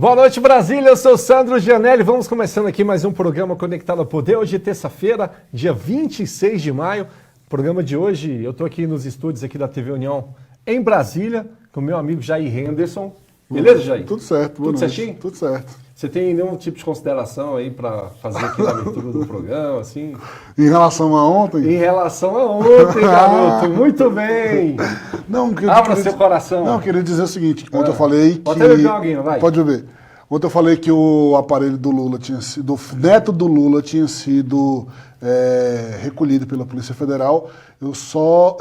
Boa noite, Brasília. Eu sou o Sandro Gianelli. Vamos começando aqui mais um programa Conectado ao Poder. Hoje é terça-feira, dia 26 de maio. O programa de hoje, eu estou aqui nos estúdios aqui da TV União em Brasília, com o meu amigo Jair Henderson. Beleza, Jair? Tudo certo. Tudo certinho? Tudo certo. Você tem nenhum tipo de consideração aí para fazer aqui na abertura do programa, assim? Em relação a ontem? Em relação a ontem, garoto. Muito bem. Não, Abra seu coração. Não, eu queria dizer o seguinte, ontem eu falei que... Pode beber alguém, vai. Pode beber. Ontem eu falei que o aparelho do Lula tinha sido... O neto do Lula tinha sido recolhido pela Polícia Federal. Eu só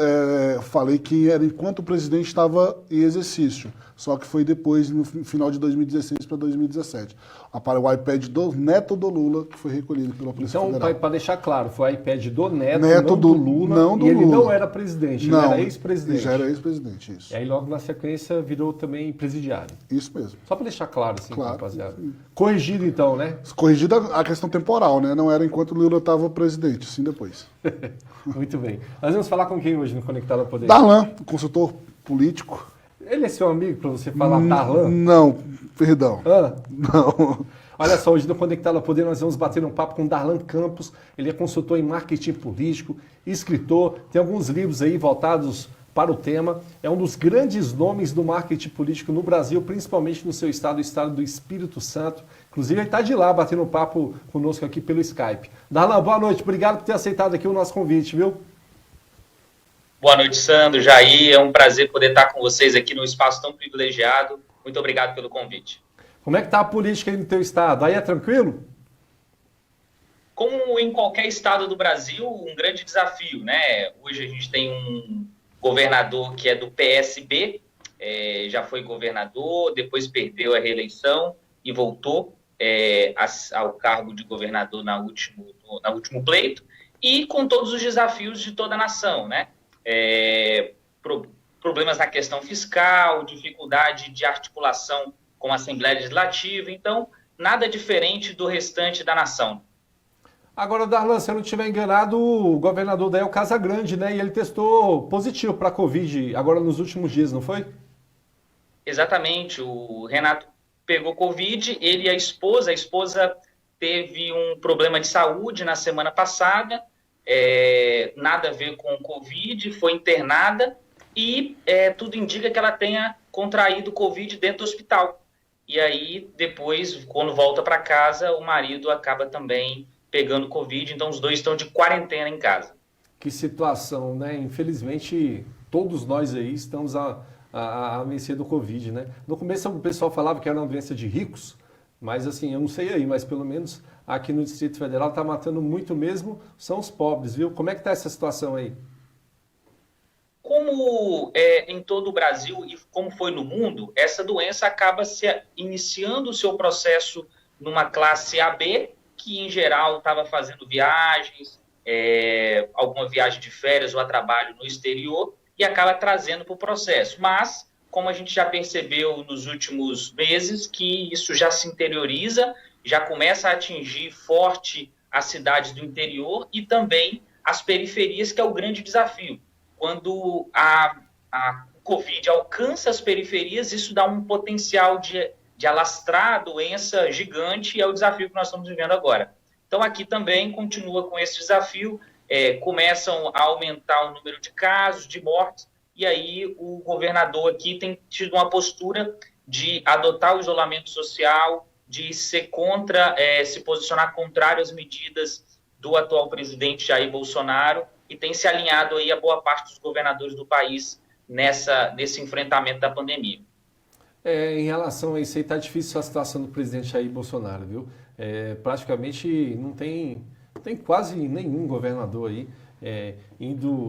falei que era enquanto o presidente estava em exercício. Só que foi depois, no final de 2016 para 2017. O iPad do neto do Lula que foi recolhido pela Polícia Federal. Então, para deixar claro, foi o iPad do neto não do Lula, não do e ele Lula. não era presidente, ele era ex-presidente. Já era ex-presidente, isso. E aí logo na sequência virou também presidiário. Isso mesmo. Só para deixar claro, assim, Claro, rapaziada. sim. Corrigido então, né? Corrigida a questão temporal, né? Não era enquanto o Lula estava presidente, sim depois. Muito bem. Nós vamos falar com quem hoje no Conectado ao Poder? Darlan, consultor político. Ele é seu amigo para você falar Darlan? Não, perdão. Não. Olha só, hoje no Conectado ao Poder nós vamos bater um papo com Darlan Campos. Ele é consultor em marketing político, escritor, tem alguns livros aí voltados para o tema. É um dos grandes nomes do marketing político no Brasil, principalmente no seu estado, o estado do Espírito Santo. Inclusive ele está de lá batendo um papo conosco aqui pelo Skype. Darlan, boa noite. Obrigado por ter aceitado aqui o nosso convite, viu? Boa noite, Sandro, Jair. É um prazer poder estar com vocês aqui num espaço tão privilegiado. Muito obrigado pelo convite. Como é que está a política aí no teu estado? Aí é tranquilo? Como em qualquer estado do Brasil, um grande desafio, né? Hoje a gente tem um governador que é do PSB, já foi governador, depois perdeu a reeleição e voltou ao cargo de governador na último pleito, e com todos os desafios de toda a nação, né? Problemas na questão fiscal, dificuldade de articulação com a Assembleia Legislativa, então nada diferente do restante da nação. Agora, Darlan, se eu não estiver enganado, o governador daí é o Casagrande, né? E ele testou positivo para a Covid agora nos últimos dias, não foi? Exatamente, o Renato pegou Covid, ele e a esposa teve um problema de saúde na semana passada, nada a ver com Covid, foi internada e tudo indica que ela tenha contraído Covid dentro do hospital. E aí, depois, quando volta para casa, o marido acaba também pegando Covid, então os dois estão de quarentena em casa. Que situação, né? Infelizmente, todos nós aí estamos a mercê do Covid, né? No começo o pessoal falava que era uma doença de ricos, mas assim, eu não sei aí, mas pelo menos aqui no Distrito Federal está matando muito mesmo, são os pobres, viu? Como é que está essa situação aí? Como em todo o Brasil e como foi no mundo, essa doença acaba iniciando o seu processo numa classe AB, que em geral estava fazendo viagens, alguma viagem de férias ou a trabalho no exterior, e acaba trazendo para o processo. Mas, como a gente já percebeu nos últimos meses, que isso já se interioriza, já começa a atingir forte as cidades do interior e também as periferias, que é o grande desafio. Quando a Covid alcança as periferias, isso dá um potencial de alastrar a doença gigante, e é o desafio que nós estamos vivendo agora. Então, aqui também continua com esse desafio, começam a aumentar o número de casos, de mortes, e aí o governador aqui tem tido uma postura de adotar o isolamento social, de ser se posicionar contrário às medidas do atual presidente Jair Bolsonaro, e tem se alinhado aí a boa parte dos governadores do país nesse enfrentamento da pandemia. Em relação a isso aí, está difícil a situação do presidente Jair Bolsonaro, viu? Praticamente não tem quase nenhum governador aí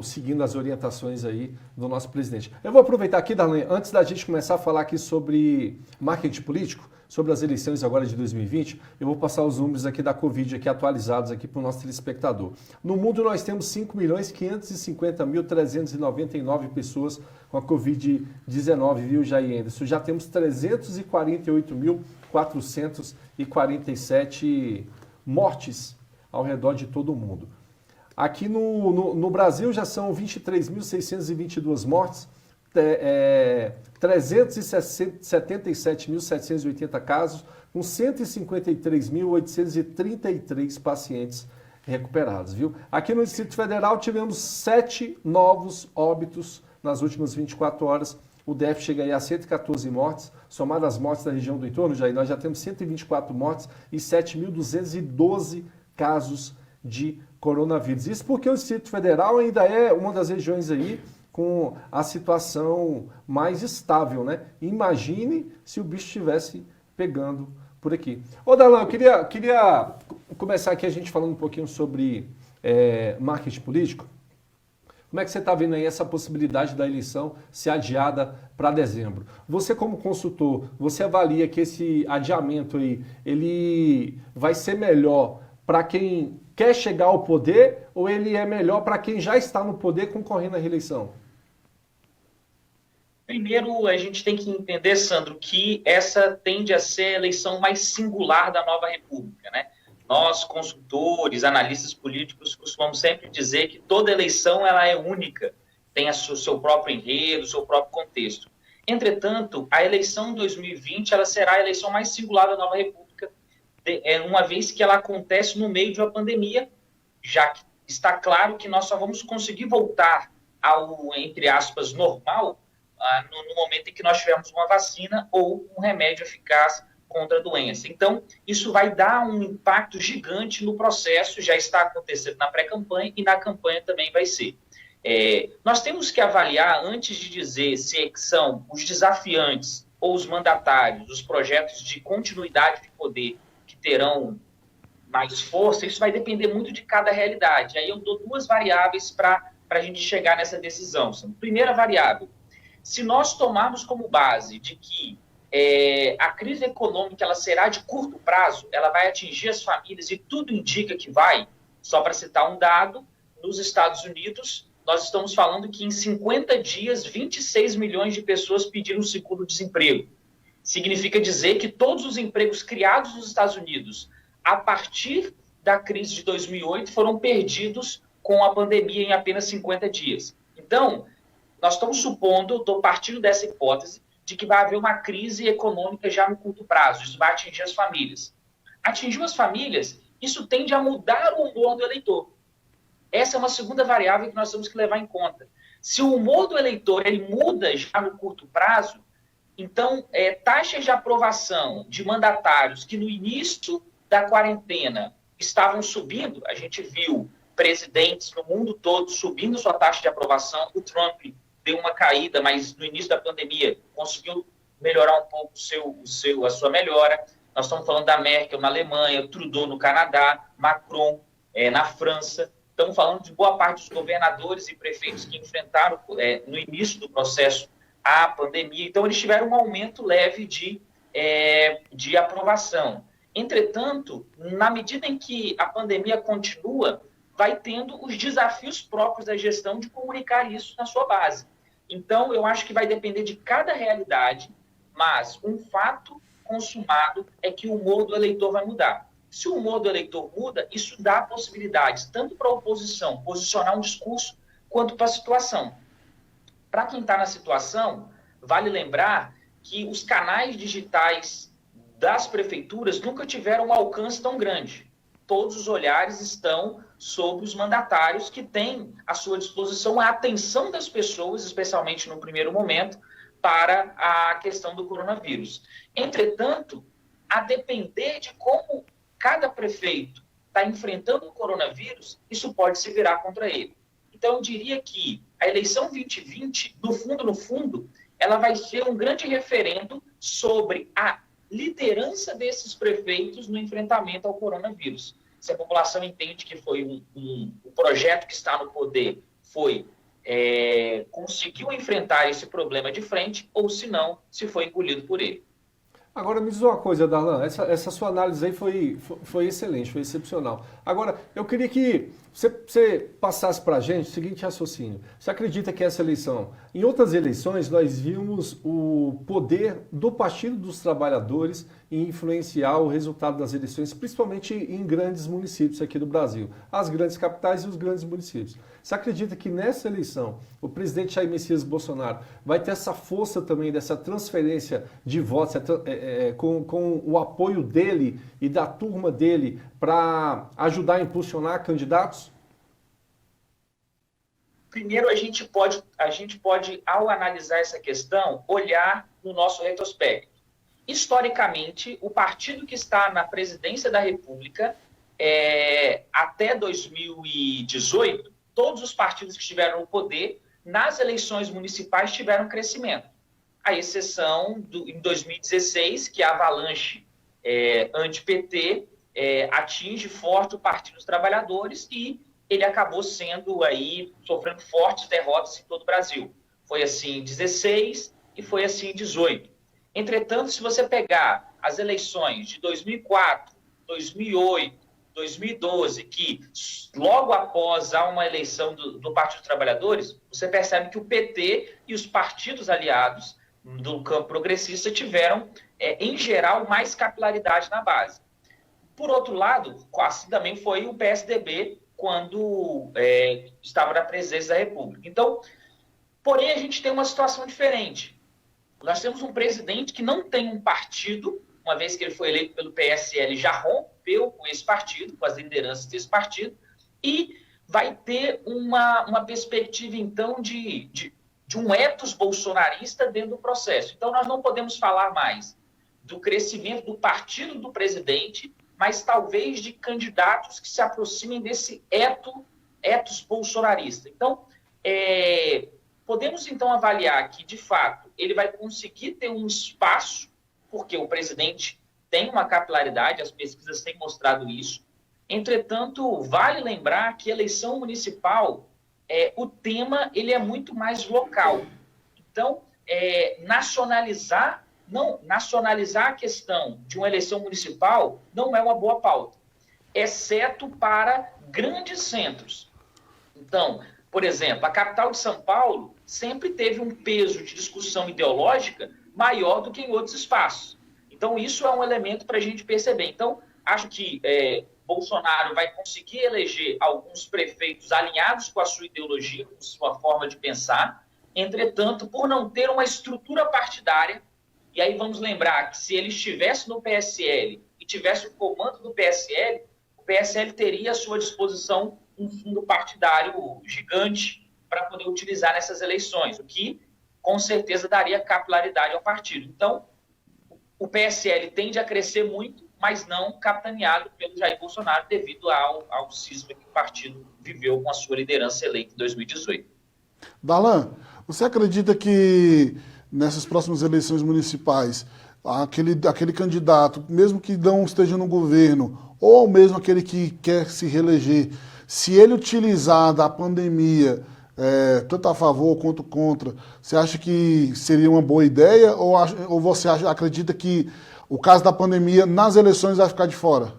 seguindo as orientações aí do nosso presidente. Eu vou aproveitar aqui, Darlan, antes da gente começar a falar aqui sobre marketing político, sobre as eleições agora de 2020, eu vou passar os números aqui da Covid aqui atualizados aqui para o nosso telespectador. No mundo nós temos 5.550.399 pessoas com a Covid-19, viu, Jair Anderson? Já temos 348.447 mortes ao redor de todo o mundo. Aqui no Brasil já são 23.622 mortes, 377.780 casos, com 153.833 pacientes recuperados, viu? Aqui no Distrito Federal tivemos 7 novos óbitos nas últimas 24 horas. O DF chega aí a 114 mortes, somado as mortes da região do entorno, Jair, nós já temos 124 mortes e 7.212 casos de coronavírus. Isso porque o Distrito Federal ainda é uma das regiões aí com a situação mais estável, né? Imagine se o bicho estivesse pegando por aqui. Ô, Darlan, eu queria começar aqui a gente falando um pouquinho sobre marketing político. Como é que você está vendo aí essa possibilidade da eleição ser adiada para dezembro? Você, como consultor, você avalia que esse adiamento aí, ele vai ser melhor para quem quer chegar ao poder ou ele é melhor para quem já está no poder concorrendo à reeleição? Primeiro, a gente tem que entender, Sandro, que essa tende a ser a eleição mais singular da nova república, né? Nós, consultores, analistas políticos, costumamos sempre dizer que toda eleição ela é única, tem o seu próprio enredo, o seu próprio contexto. Entretanto, a eleição de 2020 ela será a eleição mais singular da nova república, uma vez que ela acontece no meio de uma pandemia, já que está claro que nós só vamos conseguir voltar ao, entre aspas, normal, no momento em que nós tivermos uma vacina ou um remédio eficaz contra a doença. Então, isso vai dar um impacto gigante no processo, já está acontecendo na pré-campanha e na campanha também vai ser. Nós temos que avaliar, antes de dizer se são os desafiantes ou os mandatários, os projetos de continuidade de poder que terão mais força, isso vai depender muito de cada realidade. Aí eu dou 2 variáveis para a gente chegar nessa decisão. Primeira variável, se nós tomarmos como base de que a crise econômica ela será de curto prazo, ela vai atingir as famílias e tudo indica que vai, só para citar um dado, nos Estados Unidos, nós estamos falando que em 50 dias, 26 milhões de pessoas pediram seguro-desemprego. Significa dizer que todos os empregos criados nos Estados Unidos a partir da crise de 2008 foram perdidos com a pandemia em apenas 50 dias. Então, nós estamos supondo, estou partindo dessa hipótese, de que vai haver uma crise econômica já no curto prazo. Isso vai atingir as famílias. Atingiu as famílias, isso tende a mudar o humor do eleitor. Essa é uma segunda variável que nós temos que levar em conta. Se o humor do eleitor ele muda já no curto prazo, então taxas de aprovação de mandatários que no início da quarentena estavam subindo, a gente viu presidentes no mundo todo subindo sua taxa de aprovação, o Trump deu uma caída, mas no início da pandemia conseguiu melhorar um pouco a sua melhora. Nós estamos falando da Merkel na Alemanha, Trudeau no Canadá, Macron na França. Estamos falando de boa parte dos governadores e prefeitos que enfrentaram no início do processo a pandemia. Então, eles tiveram um aumento leve de aprovação. Entretanto, na medida em que a pandemia continua, vai tendo os desafios próprios da gestão de comunicar isso na sua base. Então, eu acho que vai depender de cada realidade, mas um fato consumado é que o humor do eleitor vai mudar. Se o humor do eleitor muda, isso dá possibilidades, tanto para a oposição posicionar um discurso, quanto para a situação. Para quem está na situação, vale lembrar que os canais digitais das prefeituras nunca tiveram um alcance tão grande. Todos os olhares estão sobre os mandatários que têm à sua disposição a atenção das pessoas, especialmente no primeiro momento, para a questão do coronavírus. Entretanto, a depender de como cada prefeito está enfrentando o coronavírus, isso pode se virar contra ele. Então, eu diria que a eleição 2020, no fundo, ela vai ser um grande referendo sobre a liderança desses prefeitos no enfrentamento ao coronavírus. Se a população entende que foi o projeto que está no poder conseguiu enfrentar esse problema de frente, ou se não, se foi engolido por ele. Agora, me diz uma coisa, Darlan, essa sua análise aí foi excelente, foi excepcional. Agora, eu queria que você passasse para a gente o seguinte raciocínio. Você acredita que essa eleição, em outras eleições, nós vimos o poder do Partido dos Trabalhadores em influenciar o resultado das eleições, principalmente em grandes municípios aqui do Brasil, as grandes capitais e os grandes municípios. Você acredita que nessa eleição o presidente Jair Messias Bolsonaro vai ter essa força também dessa transferência de votos com o apoio dele e da turma dele para ajudar a impulsionar candidatos? Primeiro, a gente pode, ao analisar essa questão, olhar no nosso retrospecto. Historicamente, o partido que está na presidência da República, até 2018, todos os partidos que estiveram no poder, nas eleições municipais, tiveram crescimento. A exceção em 2016, que a avalanche anti-PT atinge forte o Partido dos Trabalhadores e ele acabou sofrendo fortes derrotas em todo o Brasil. Foi assim em 16 e foi assim em 18. Entretanto, se você pegar as eleições de 2004, 2008, 2012, que logo após uma eleição do Partido dos Trabalhadores, você percebe que o PT e os partidos aliados do campo progressista tiveram, em geral, mais capilaridade na base. Por outro lado, assim também foi o PSDB quando estava na presidência da República. Então, porém, a gente tem uma situação diferente. Nós temos um presidente que não tem um partido, uma vez que ele foi eleito pelo PSL, já rompeu com esse partido, com as lideranças desse partido, e vai ter uma perspectiva, então, de um ethos bolsonarista dentro do processo. Então, nós não podemos falar mais do crescimento do partido do presidente, mas talvez de candidatos que se aproximem desse ethos bolsonarista. Então, podemos, então, avaliar que, de fato, ele vai conseguir ter um espaço, porque o presidente tem uma capilaridade, as pesquisas têm mostrado isso. Entretanto, vale lembrar que eleição municipal, o tema ele é muito mais local. Então, nacionalizar a questão de uma eleição municipal não é uma boa pauta, exceto para grandes centros. Então, por exemplo, a capital de São Paulo sempre teve um peso de discussão ideológica maior do que em outros espaços. Então, isso é um elemento para a gente perceber. Então, acho que Bolsonaro vai conseguir eleger alguns prefeitos alinhados com a sua ideologia, com sua forma de pensar. Entretanto, por não ter uma estrutura partidária, e aí vamos lembrar que se ele estivesse no PSL e tivesse o comando do PSL, o PSL teria à sua disposição um fundo partidário gigante para poder utilizar nessas eleições, o que com certeza daria capilaridade ao partido. Então, o PSL tende a crescer muito, mas não capitaneado pelo Jair Bolsonaro devido ao cisma que o partido viveu com a sua liderança eleita em 2018. Darlan, você acredita que nessas próximas eleições municipais, aquele candidato, mesmo que não esteja no governo, ou mesmo aquele que quer se reeleger, se ele utilizar da pandemia, tanto a favor quanto contra, você acha que seria uma boa ideia ou você acredita que o caso da pandemia nas eleições vai ficar de fora?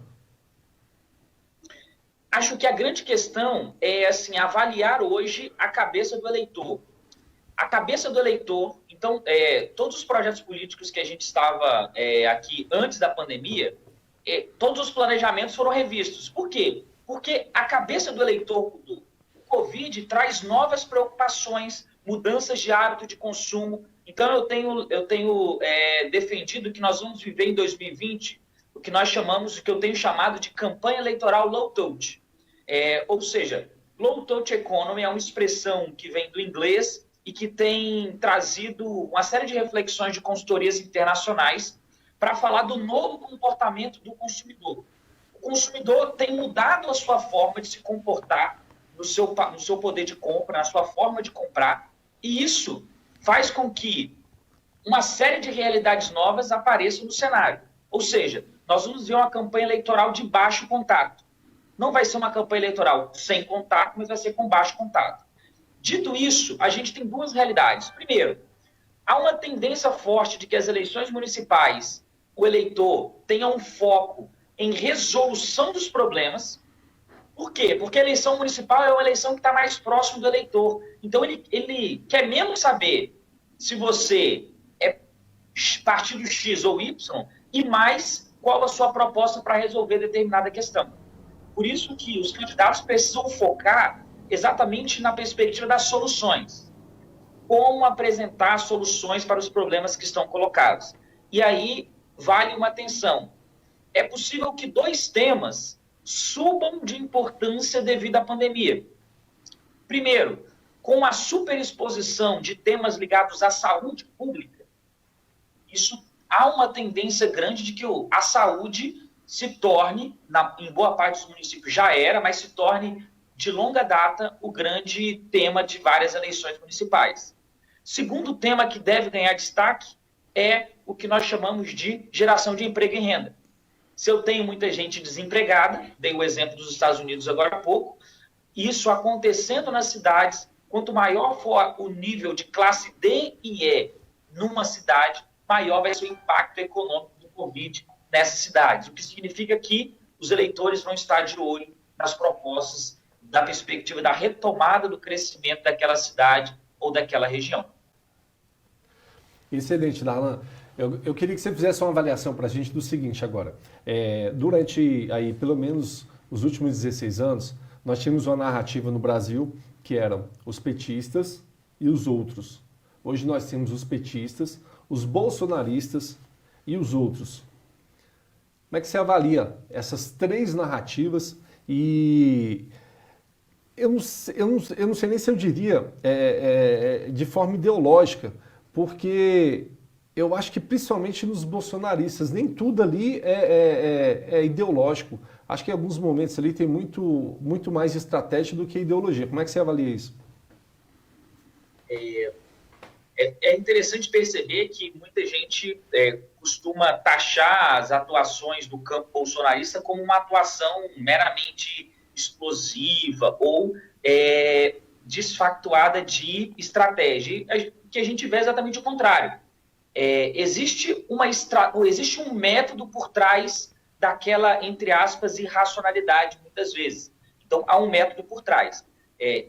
Acho que a grande questão é assim, avaliar hoje a cabeça do eleitor. A cabeça do eleitor, então, todos os projetos políticos que a gente estava aqui antes da pandemia, todos os planejamentos foram revistos. Por quê? Porque a cabeça do eleitor do Covid traz novas preocupações, mudanças de hábito de consumo. Então, eu tenho defendido que nós vamos viver em 2020 o que eu tenho chamado de campanha eleitoral low touch. Ou seja, low touch economy é uma expressão que vem do inglês e que tem trazido uma série de reflexões de consultorias internacionais para falar do novo comportamento do consumidor. O consumidor tem mudado a sua forma de se comportar no seu poder de compra, na sua forma de comprar, e isso faz com que uma série de realidades novas apareçam no cenário. Ou seja, nós vamos ver uma campanha eleitoral de baixo contato. Não vai ser uma campanha eleitoral sem contato, mas vai ser com baixo contato. Dito isso, a gente tem duas realidades. Primeiro, há uma tendência forte de que as eleições municipais o eleitor tenha um foco em resolução dos problemas. Por quê? Porque a eleição municipal é uma eleição que está mais próximo do eleitor. Então, ele quer menos saber se você é partido X ou Y e mais qual a sua proposta para resolver determinada questão. Por isso que os candidatos precisam focar exatamente na perspectiva das soluções. Como apresentar soluções para os problemas que estão colocados. E aí, vale uma atenção. É possível que 2 temas subam de importância devido à pandemia. Primeiro, com a superexposição de temas ligados à saúde pública, há uma tendência grande de que a saúde se torne, em boa parte dos municípios já era, mas se torne de longa data o grande tema de várias eleições municipais. Segundo tema que deve ganhar destaque é o que nós chamamos de geração de emprego e renda. Se eu tenho muita gente desempregada, dei o exemplo dos Estados Unidos agora há pouco, isso acontecendo nas cidades, quanto maior for o nível de classe D e E numa cidade, maior vai ser o impacto econômico do Covid nessas cidades, o que significa que os eleitores vão estar de olho nas propostas da perspectiva da retomada do crescimento daquela cidade ou daquela região. Excelente, Darlan. Eu queria que você fizesse uma avaliação para a gente do seguinte agora. Durante aí, pelo menos os últimos 16 anos, nós tínhamos uma narrativa no Brasil que eram os petistas e os outros. Hoje nós temos os petistas, os bolsonaristas e os outros. Como é que você avalia essas 3 narrativas? E eu não sei nem se eu diria de forma ideológica, porque eu acho que principalmente nos bolsonaristas, nem tudo ali é ideológico. Acho que em alguns momentos ali tem muito mais estratégia do que ideologia. Como é que você avalia isso? É interessante perceber que muita gente costuma taxar as atuações do campo bolsonarista como uma atuação meramente explosiva ou desfactuada de estratégia. Que a gente vê exatamente o contrário. Existe um método por trás daquela, entre aspas, irracionalidade, muitas vezes. Então, há um método por trás,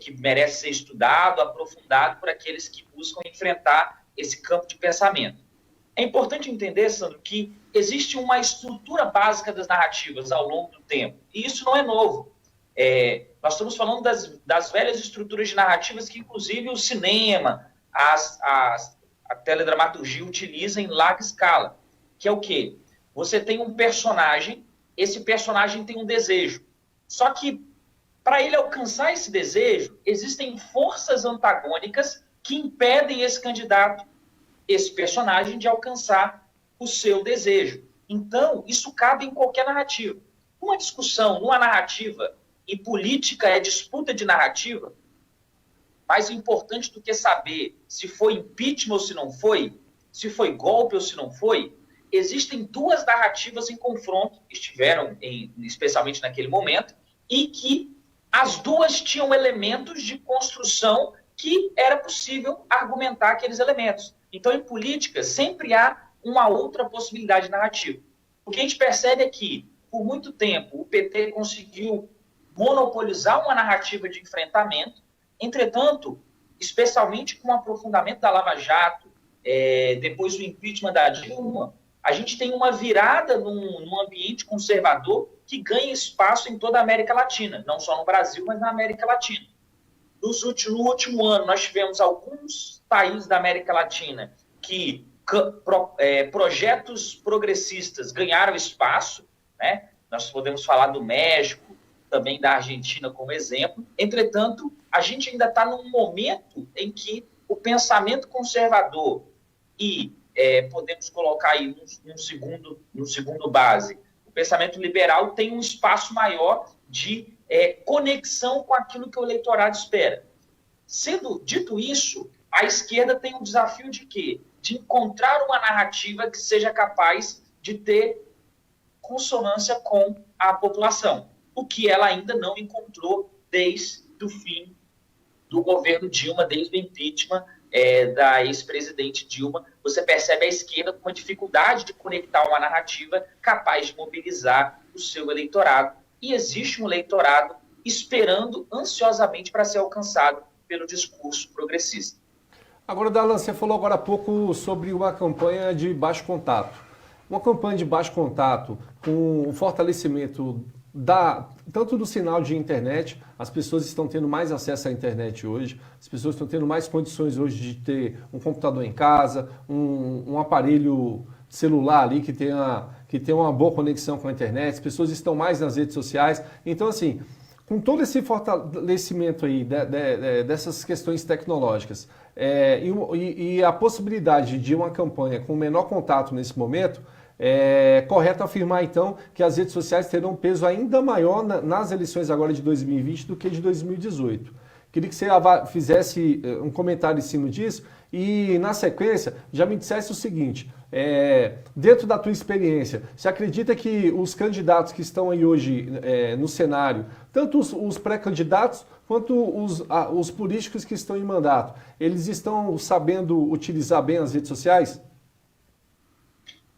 que merece ser estudado, aprofundado por aqueles que buscam enfrentar esse campo de pensamento. É importante entender, Sandro, que existe uma estrutura básica das narrativas ao longo do tempo, e isso não é novo. Nós estamos falando das velhas estruturas de narrativas que, inclusive, o cinema, a teledramaturgia utiliza em larga escala, que é o quê? Você tem um personagem, esse personagem tem um desejo. Só que, para ele alcançar esse desejo, existem forças antagônicas que impedem esse candidato, esse personagem, de alcançar o seu desejo. Então, isso cabe em qualquer narrativa. Uma discussão numa narrativa, e política é disputa de narrativa, mais importante do que saber se foi impeachment ou se foi golpe ou se não foi, existem 2 narrativas em confronto, estiveram especialmente naquele momento, e que as 2 tinham elementos de construção que era possível argumentar aqueles elementos. Então, em política, sempre há uma outra possibilidade narrativa. O que a gente percebe é que, por muito tempo, o PT conseguiu monopolizar uma narrativa de enfrentamento. Entretanto, especialmente com o aprofundamento da Lava Jato, depois do impeachment da Dilma, a gente tem uma virada num ambiente conservador que ganha espaço em toda a América Latina, não só no Brasil, mas na América Latina. No último ano, nós tivemos alguns países da América Latina que projetos progressistas ganharam espaço, né? Nós podemos falar do México, também da Argentina como exemplo. Entretanto, a gente ainda está num momento em que o pensamento conservador e podemos colocar aí no segundo base, o pensamento liberal tem um espaço maior de conexão com aquilo que o eleitorado espera. Sendo dito isso, a esquerda tem um desafio de quê? De encontrar uma narrativa que seja capaz de ter consonância com a população, o que ela ainda não encontrou desde o fim do governo Dilma, desde o impeachment da ex-presidente Dilma, você percebe a esquerda com uma dificuldade de conectar uma narrativa capaz de mobilizar o seu eleitorado. E existe um eleitorado esperando ansiosamente para ser alcançado pelo discurso progressista. Agora, Darlan, você falou agora há pouco sobre uma campanha de baixo contato. Uma campanha de baixo contato com o fortalecimento tanto do sinal de internet, as pessoas estão tendo mais acesso à internet hoje, as pessoas estão tendo mais condições hoje de ter um computador em casa, um aparelho celular ali que tenha uma boa conexão com a internet, as pessoas estão mais nas redes sociais. Então, assim, com todo esse fortalecimento aí dessas questões tecnológicas e a possibilidade de uma campanha com menor contato nesse momento, é correto afirmar, então, que as redes sociais terão um peso ainda maior nas eleições agora de 2020 do que de 2018. Queria que você fizesse um comentário em cima disso e, na sequência, já me dissesse o seguinte, dentro da tua experiência, você acredita que os candidatos que estão aí hoje no cenário, tanto os pré-candidatos quanto os políticos que estão em mandato, eles estão sabendo utilizar bem as redes sociais?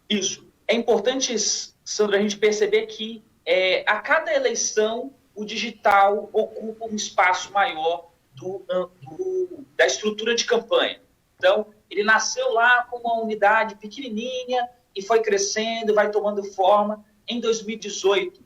Isso. É importante, Sandro, a gente perceber que a cada eleição o digital ocupa um espaço maior da estrutura de campanha. Então, ele nasceu lá com uma unidade pequenininha e foi crescendo, vai tomando forma. Em 2018,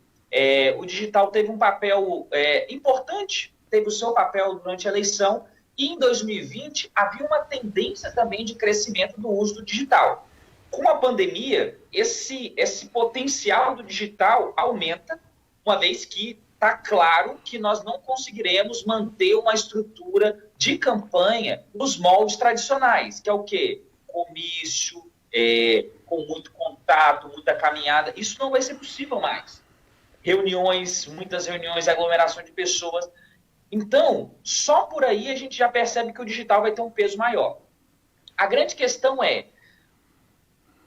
o digital teve um papel importante, teve o seu papel durante a eleição, e em 2020 havia uma tendência também de crescimento do uso do digital. Com a pandemia, esse potencial do digital aumenta, uma vez que está claro que nós não conseguiremos manter uma estrutura de campanha nos moldes tradicionais, que é o quê? Comício, com muito contato, muita caminhada. Isso não vai ser possível mais. Muitas reuniões, aglomeração de pessoas. Então, só por aí a gente já percebe que o digital vai ter um peso maior. A grande questão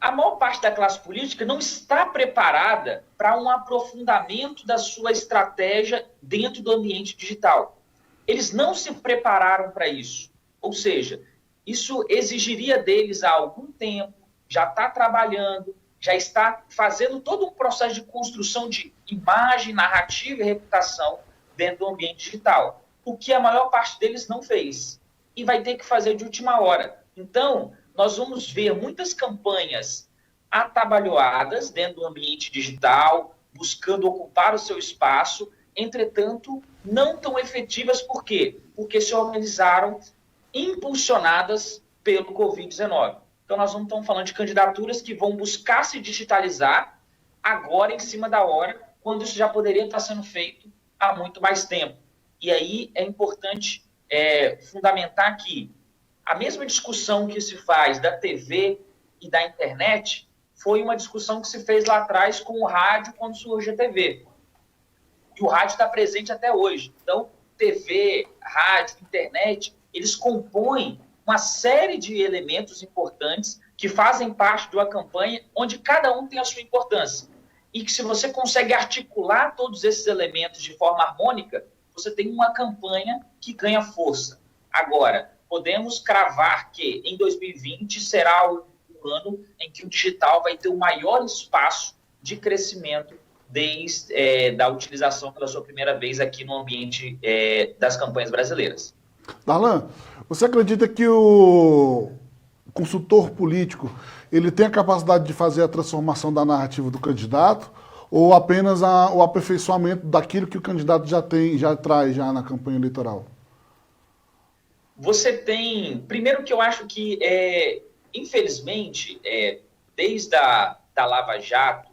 a maior parte da classe política não está preparada para um aprofundamento da sua estratégia dentro do ambiente digital. Eles não se prepararam para isso. Ou seja, isso exigiria deles há algum tempo, já está trabalhando, já está fazendo todo um processo de construção de imagem, narrativa e reputação dentro do ambiente digital, o que a maior parte deles não fez. E vai ter que fazer de última hora. Então, nós vamos ver muitas campanhas atabalhoadas dentro do ambiente digital, buscando ocupar o seu espaço, entretanto, não tão efetivas. Por quê? Porque se organizaram impulsionadas pelo Covid-19. Então, nós não estamos falando de candidaturas que vão buscar se digitalizar agora, em cima da hora, quando isso já poderia estar sendo feito há muito mais tempo. E aí é importante fundamentar que a mesma discussão que se faz da TV e da internet foi uma discussão que se fez lá atrás com o rádio quando surge a TV. E o rádio está presente até hoje. Então, TV, rádio, internet, eles compõem uma série de elementos importantes que fazem parte de uma campanha onde cada um tem a sua importância. E que se você consegue articular todos esses elementos de forma harmônica, você tem uma campanha que ganha força. Agora, podemos cravar que em 2020 será o ano em que o digital vai ter o maior espaço de crescimento desde da utilização pela sua primeira vez aqui no ambiente das campanhas brasileiras. Darlan, você acredita que o consultor político ele tem a capacidade de fazer a transformação da narrativa do candidato ou apenas o aperfeiçoamento daquilo que o candidato já traz na campanha eleitoral? Você tem... Primeiro que eu acho que, infelizmente, desde a Lava Jato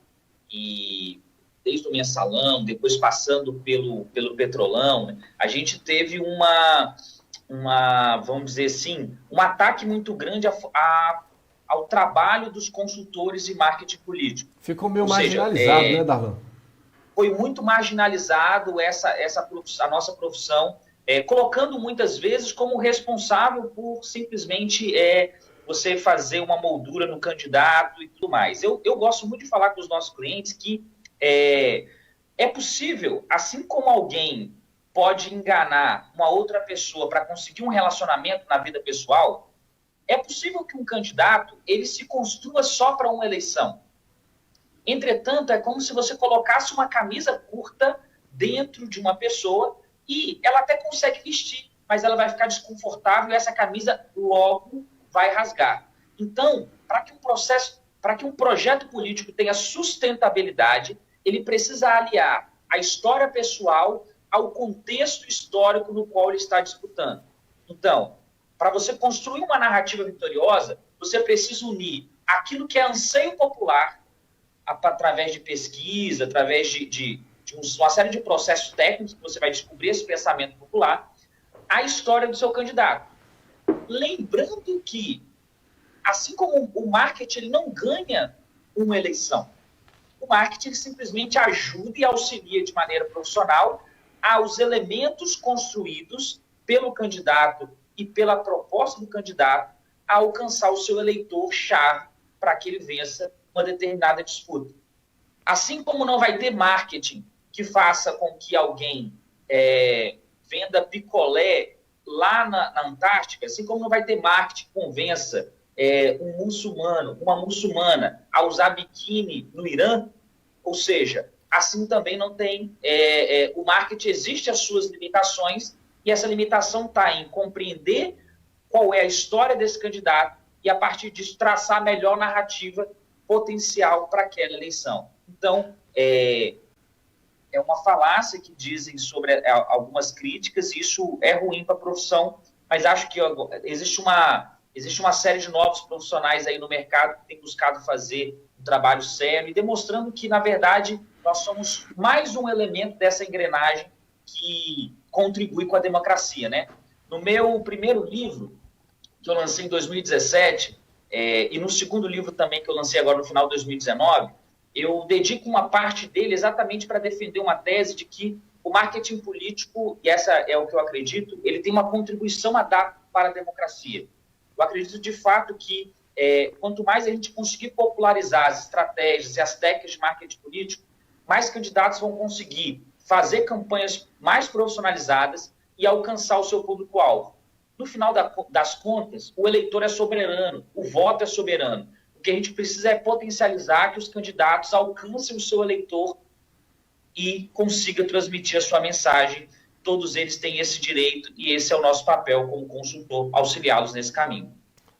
e desde o Mensalão, depois passando pelo Petrolão, a gente teve vamos dizer assim, um ataque muito grande ao trabalho dos consultores e marketing político. Ficou meio marginalizado, né, Darlan? Foi muito marginalizado a nossa profissão, colocando muitas vezes como responsável por simplesmente você fazer uma moldura no candidato e tudo mais. Eu gosto muito de falar com os nossos clientes que é possível, assim como alguém pode enganar uma outra pessoa para conseguir um relacionamento na vida pessoal, É possível que um candidato ele se construa só para uma eleição. Entretanto, é como se você colocasse uma camisa curta dentro de uma pessoa e ela até consegue vestir, mas ela vai ficar desconfortável e essa camisa logo vai rasgar. Então, para que um projeto político tenha sustentabilidade, ele precisa aliar a história pessoal ao contexto histórico no qual ele está disputando. Então, para você construir uma narrativa vitoriosa, você precisa unir aquilo que é anseio popular, através de pesquisa, através de uma série de processos técnicos que você vai descobrir esse pensamento popular, a história do seu candidato. Lembrando que, assim como o marketing ele não ganha uma eleição, o marketing simplesmente ajuda e auxilia de maneira profissional aos elementos construídos pelo candidato e pela proposta do candidato a alcançar o seu eleitor-chave para que ele vença uma determinada disputa. Assim como não vai ter marketing que faça com que alguém venda picolé lá na Antártica, assim como não vai ter marketing que convença um muçulmano, uma muçulmana a usar biquíni no Irã, ou seja, assim também não tem... o marketing existe as suas limitações e essa limitação está em compreender qual é a história desse candidato e, a partir disso, traçar a melhor narrativa potencial para aquela eleição. Então, é uma falácia que dizem sobre algumas críticas, e isso é ruim para a profissão, mas acho que existe uma série de novos profissionais aí no mercado que têm buscado fazer um trabalho sério e demonstrando que, na verdade, nós somos mais um elemento dessa engrenagem que contribui com a democracia, né? No meu primeiro livro, que eu lancei em 2017, e no segundo livro também, que eu lancei agora no final de 2019, eu dedico uma parte dele exatamente para defender uma tese de que o marketing político, e essa é o que eu acredito, ele tem uma contribuição a dar para a democracia. Eu acredito, de fato, que quanto mais a gente conseguir popularizar as estratégias e as técnicas de marketing político, mais candidatos vão conseguir fazer campanhas mais profissionalizadas e alcançar o seu público-alvo. No final das contas, o eleitor é soberano, o voto é soberano. O que a gente precisa é potencializar que os candidatos alcancem o seu eleitor e consigam transmitir a sua mensagem. Todos eles têm esse direito e esse é o nosso papel como consultor, auxiliá-los nesse caminho.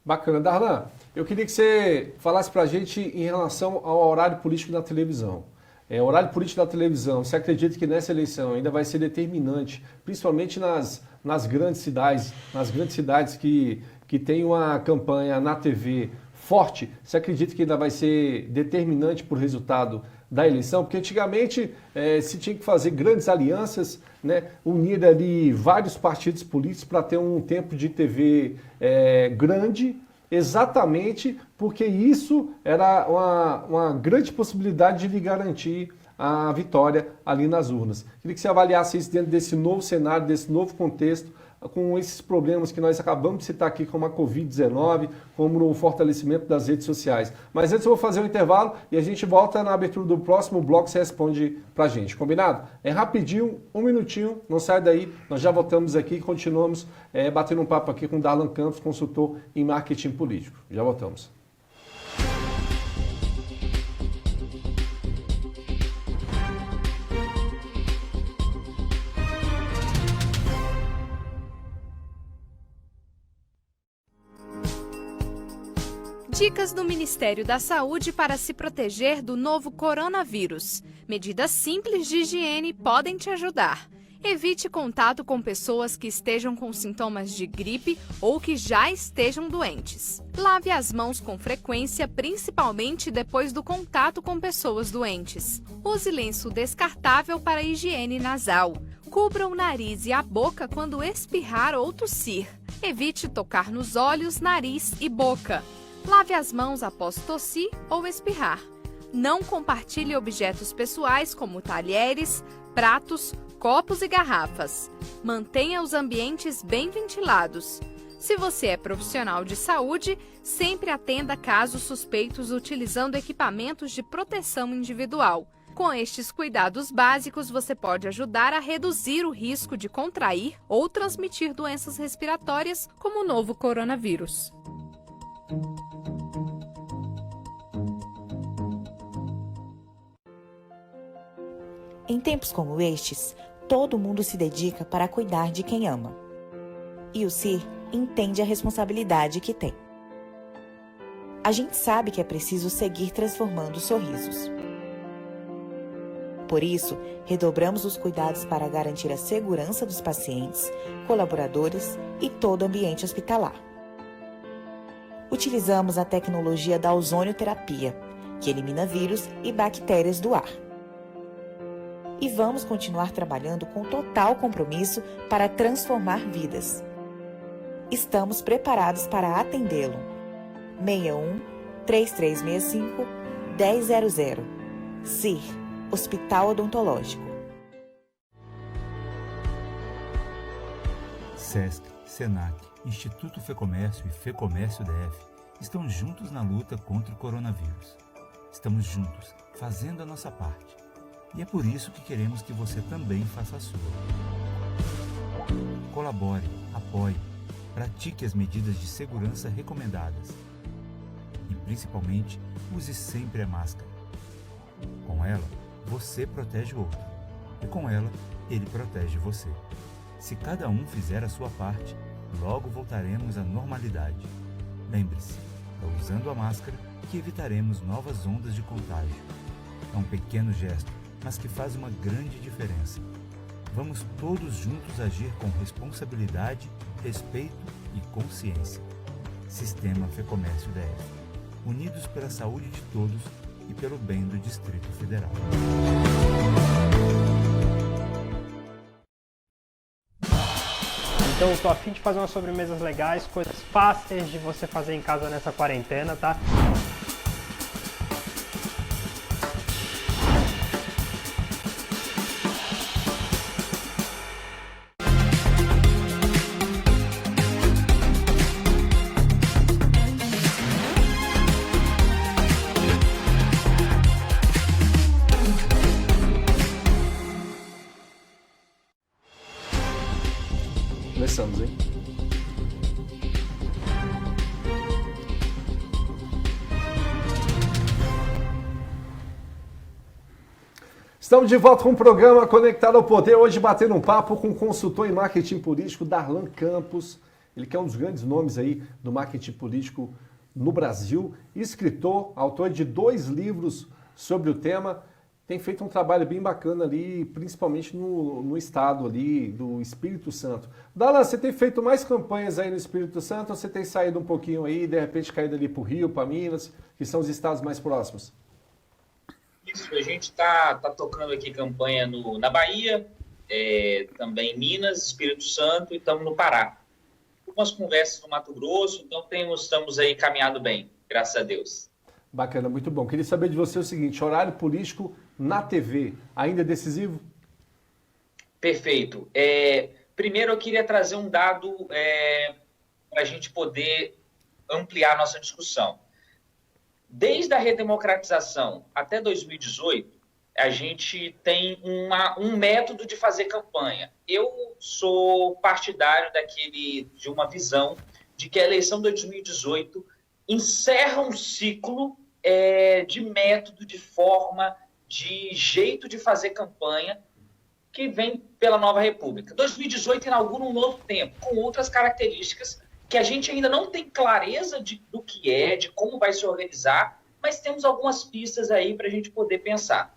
Bacana. Darlan, eu queria que você falasse para a gente em relação ao horário político da televisão. O horário político da televisão, você acredita que nessa eleição ainda vai ser determinante, principalmente nas grandes cidades que tem uma campanha na TV forte, você acredita que ainda vai ser determinante para o resultado da eleição? Porque antigamente se tinha que fazer grandes alianças, né, unir ali vários partidos políticos para ter um tempo de TV grande, exatamente porque isso era uma grande possibilidade de lhe garantir a vitória ali nas urnas. Queria que você avaliasse isso dentro desse novo cenário, desse novo contexto, com esses problemas que nós acabamos de citar aqui, como a Covid-19, como o fortalecimento das redes sociais. Mas antes eu vou fazer um intervalo e a gente volta na abertura do próximo bloco, você responde pra gente, combinado? É rapidinho, 1 minutinho, não sai daí, nós já voltamos aqui e continuamos batendo um papo aqui com o Darlan Campos, consultor em marketing político. Já voltamos. Dicas do Ministério da Saúde para se proteger do novo coronavírus. Medidas simples de higiene podem te ajudar. Evite contato com pessoas que estejam com sintomas de gripe ou que já estejam doentes. Lave as mãos com frequência, principalmente depois do contato com pessoas doentes. Use lenço descartável para higiene nasal. Cubra o nariz e a boca quando espirrar ou tossir. Evite tocar nos olhos, nariz e boca. Lave as mãos após tossir ou espirrar. Não compartilhe objetos pessoais como talheres, pratos, copos e garrafas. Mantenha os ambientes bem ventilados. Se você é profissional de saúde, sempre atenda casos suspeitos utilizando equipamentos de proteção individual. Com estes cuidados básicos, você pode ajudar a reduzir o risco de contrair ou transmitir doenças respiratórias como o novo coronavírus. Em tempos como estes, todo mundo se dedica para cuidar de quem ama. E o CIR entende a responsabilidade que tem. A gente sabe que é preciso seguir transformando sorrisos. Por isso, redobramos os cuidados para garantir a segurança dos pacientes, colaboradores e todo o ambiente hospitalar. Utilizamos a tecnologia da ozonioterapia, que elimina vírus e bactérias do ar. E vamos continuar trabalhando com total compromisso para transformar vidas. Estamos preparados para atendê-lo. 61 3365 1000. CIR, Hospital Odontológico. SESC, SENAC, Instituto FEComércio e FEComércio DF estão juntos na luta contra o coronavírus. Estamos juntos, fazendo a nossa parte. E é por isso que queremos que você também faça a sua. Colabore, apoie, pratique as medidas de segurança recomendadas. E, principalmente, use sempre a máscara. Com ela, você protege o outro. E com ela, ele protege você. Se cada um fizer a sua parte, logo voltaremos à normalidade. Lembre-se, é usando a máscara que evitaremos novas ondas de contágio. É um pequeno gesto, mas que faz uma grande diferença. Vamos todos juntos agir com responsabilidade, respeito e consciência. Sistema FEComércio DF. Unidos pela saúde de todos e pelo bem do Distrito Federal. Então, eu tô a fim de fazer umas sobremesas legais, coisas fáceis de você fazer em casa nessa quarentena, tá? Começamos, hein? Estamos de volta com o programa Conectado ao Poder, hoje batendo um papo com o consultor em marketing político Darlan Campos, ele que é um dos grandes nomes aí do marketing político no Brasil, escritor, autor de 2 livros sobre o tema, tem feito um trabalho bem bacana ali, principalmente no estado ali do Espírito Santo. Darlan, você tem feito mais campanhas aí no Espírito Santo ou você tem saído um pouquinho aí, de repente caído ali para o Rio, para Minas, que são os estados mais próximos? Isso, a gente está tocando aqui campanha na Bahia, também em Minas, Espírito Santo e estamos no Pará. Algumas conversas no Mato Grosso, então estamos aí caminhado bem, graças a Deus. Bacana, muito bom. Queria saber de você o seguinte, horário político na TV, ainda é decisivo? Perfeito. Primeiro eu queria trazer um dado para a gente poder ampliar a nossa discussão. Desde a redemocratização até 2018, a gente tem um método de fazer campanha. Eu sou partidário de uma visão de que a eleição de 2018 encerra um ciclo de método, de forma, de jeito de fazer campanha que vem pela Nova República. 2018 inaugura um novo tempo, com outras características que a gente ainda não tem clareza do que de como vai se organizar, mas temos algumas pistas aí para a gente poder pensar.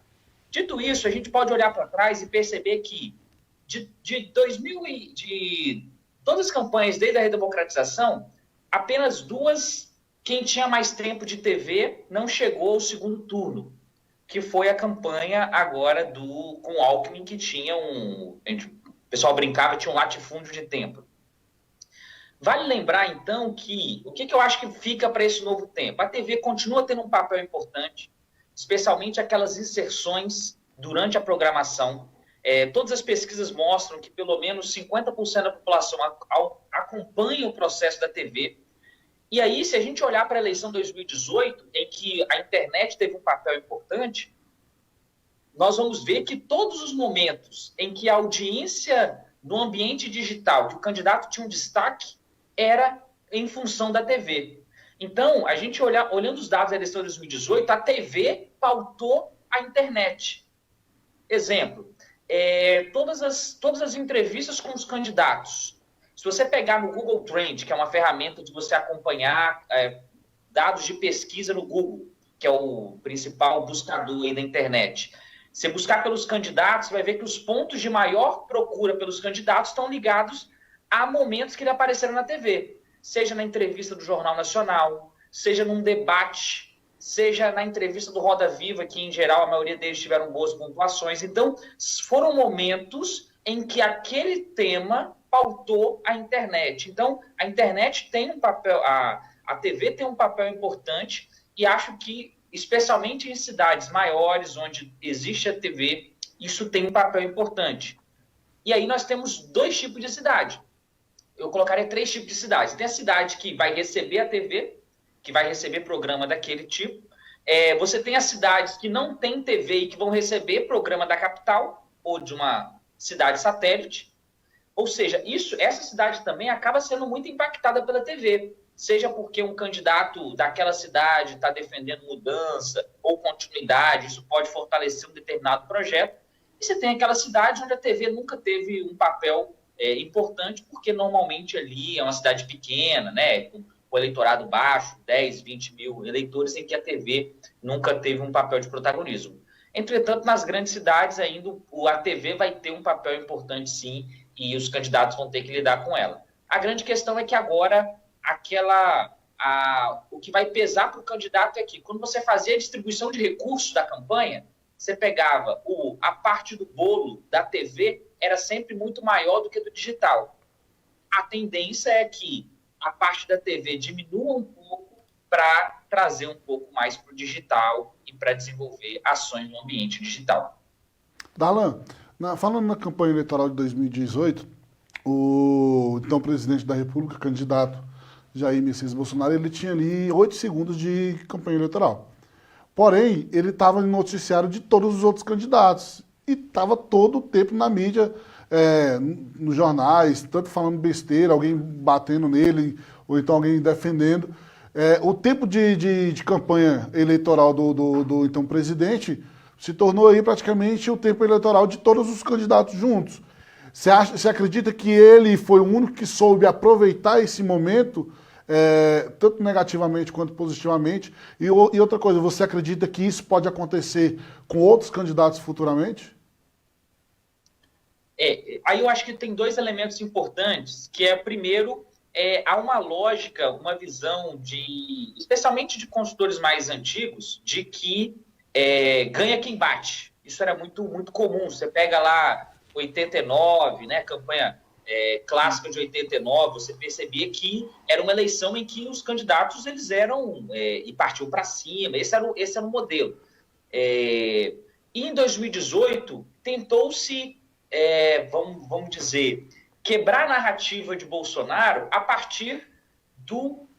Dito isso, a gente pode olhar para trás e perceber que de todas as campanhas desde a redemocratização, apenas 2, quem tinha mais tempo de TV não chegou ao segundo turno, que foi a campanha agora com Alckmin, que tinha o pessoal brincava, tinha um latifúndio de tempo. Vale lembrar, então, que o que eu acho que fica para esse novo tempo? A TV continua tendo um papel importante, especialmente aquelas inserções durante a programação. Todas as pesquisas mostram que pelo menos 50% da população acompanha o processo da TV. E aí, se a gente olhar para a eleição de 2018, em que a internet teve um papel importante, nós vamos ver que todos os momentos em que a audiência no ambiente digital, que o candidato tinha um destaque, era em função da TV. Então, a gente olhando os dados da eleição de 2018, a TV pautou a internet. Exemplo, todas as entrevistas com os candidatos. Se você pegar no Google Trend, que é uma ferramenta de você acompanhar dados de pesquisa no Google, que é o principal buscador aí da internet, você buscar pelos candidatos, você vai ver que os pontos de maior procura pelos candidatos estão ligados a momentos que eles apareceram na TV. Seja na entrevista do Jornal Nacional, seja num debate, seja na entrevista do Roda Viva, que em geral a maioria deles tiveram boas pontuações. Então, foram momentos em que aquele tema pautou a internet. Então, a internet tem um papel, a TV tem um papel importante, e acho que, especialmente em cidades maiores, onde existe a TV, isso tem um papel importante. E aí nós temos 2 tipos de cidade. Eu colocaria 3 tipos de cidades. Tem a cidade que vai receber a TV, que vai receber programa daquele tipo. Você tem as cidades que não têm TV e que vão receber programa da capital ou de uma cidade satélite. Ou seja, essa cidade também acaba sendo muito impactada pela TV. Seja porque um candidato daquela cidade está defendendo mudança ou continuidade, isso pode fortalecer um determinado projeto. E você tem aquela cidade onde a TV nunca teve um papel importante, porque normalmente ali é uma cidade pequena, né, com o eleitorado baixo, 10, 20 mil eleitores, em que a TV nunca teve um papel de protagonismo. Entretanto, nas grandes cidades ainda a TV vai ter um papel importante sim, e os candidatos vão ter que lidar com ela. A grande questão é que agora o que vai pesar para o candidato é que quando você fazia a distribuição de recursos da campanha, você pegava a parte do bolo da TV era sempre muito maior do que do digital. A tendência é que a parte da TV diminua um pouco para trazer um pouco mais para o digital e para desenvolver ações no ambiente digital. Darlan, falando na campanha eleitoral de 2018, o então presidente da República, candidato Jair Messias Bolsonaro, ele tinha ali 8 segundos de campanha eleitoral. Porém, ele estava no noticiário de todos os outros candidatos e estava todo o tempo na mídia, nos jornais, tanto falando besteira, alguém batendo nele, ou então alguém defendendo. O tempo de campanha eleitoral do então presidente se tornou aí praticamente o tempo eleitoral de todos os candidatos juntos. Você acredita que ele foi o único que soube aproveitar esse momento, tanto negativamente quanto positivamente? E outra coisa, você acredita que isso pode acontecer com outros candidatos futuramente? Aí eu acho que tem 2 elementos importantes, que primeiro, há uma lógica, uma visão, especialmente de consultores mais antigos, de que ganha quem bate. Isso era muito, muito comum. Você pega lá 89, né, campanha clássica de 89, você percebia que era uma eleição em que os candidatos eles eram e partiu para cima. Esse era o modelo. E em 2018 tentou-se, vamos dizer, quebrar a narrativa de Bolsonaro a partir